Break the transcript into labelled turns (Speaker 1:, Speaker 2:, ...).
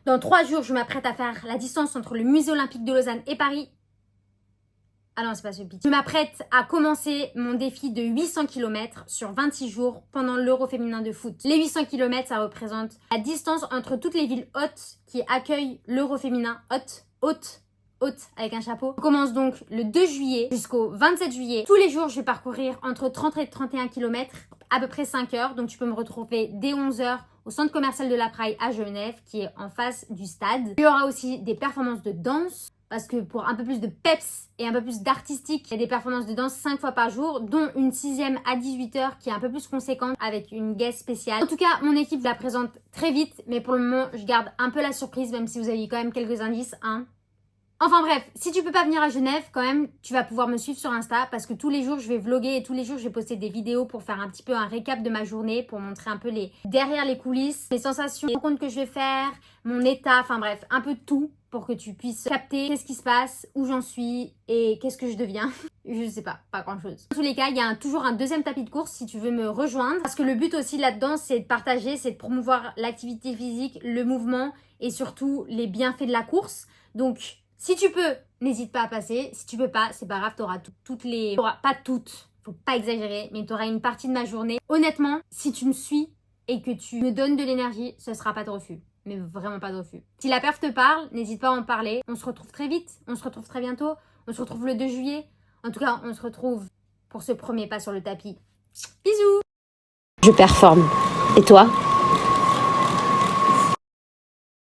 Speaker 1: Dans 3 jours, je m'apprête à faire la distance entre le musée olympique de Lausanne et Paris. Ah non, c'est pas ce pitch. Je m'apprête à commencer mon défi de 800 km sur 26 jours pendant l'Euro féminin de foot. Les 800 km, ça représente la distance entre toutes les villes hautes qui accueillent l'Euro féminin. Haute avec un chapeau. On commence donc le 2 juillet jusqu'au 27 juillet. Tous les jours, je vais parcourir entre 30 et 31 km, à peu près 5 heures. Donc tu peux me retrouver dès 11 heures au centre commercial de la Praille à Genève, qui est en face du stade. Il y aura aussi des performances de danse. Parce que pour un peu plus de peps et un peu plus d'artistique, il y a des performances de danse 5 fois par jour, dont une 6e à 18h qui est un peu plus conséquente avec une guest spéciale. En tout cas, mon équipe la présente très vite, mais pour le moment, je garde un peu la surprise, même si vous avez eu quand même quelques indices, hein. Enfin bref, si tu peux pas venir à Genève, quand même, tu vas pouvoir me suivre sur Insta parce que tous les jours, je vais vlogger et tous les jours, je vais poster des vidéos pour faire un petit peu un récap de ma journée, pour montrer un peu derrière les coulisses, les sensations, les rencontres que je vais faire, mon état, enfin bref, un peu tout pour que tu puisses capter qu'est-ce qui se passe, où j'en suis et qu'est-ce que je deviens. Je sais pas grand chose. Dans tous les cas, il y a toujours un deuxième tapis de course si tu veux me rejoindre. Parce que le but aussi là-dedans, c'est de partager, c'est de promouvoir l'activité physique, le mouvement et surtout les bienfaits de la course. Donc, si tu peux, n'hésite pas à passer. Si tu peux pas, c'est pas grave, t'auras t'auras pas toutes, faut pas exagérer, mais t'auras une partie de ma journée. Honnêtement, si tu me suis et que tu me donnes de l'énergie, ce sera pas de refus. Mais vraiment pas de refus. Si la perf te parle, n'hésite pas à en parler. On se retrouve très vite, on se retrouve très bientôt. On se retrouve le 2 juillet. En tout cas, on se retrouve pour ce premier pas sur le tapis. Bisous!
Speaker 2: Je performe. Et toi ?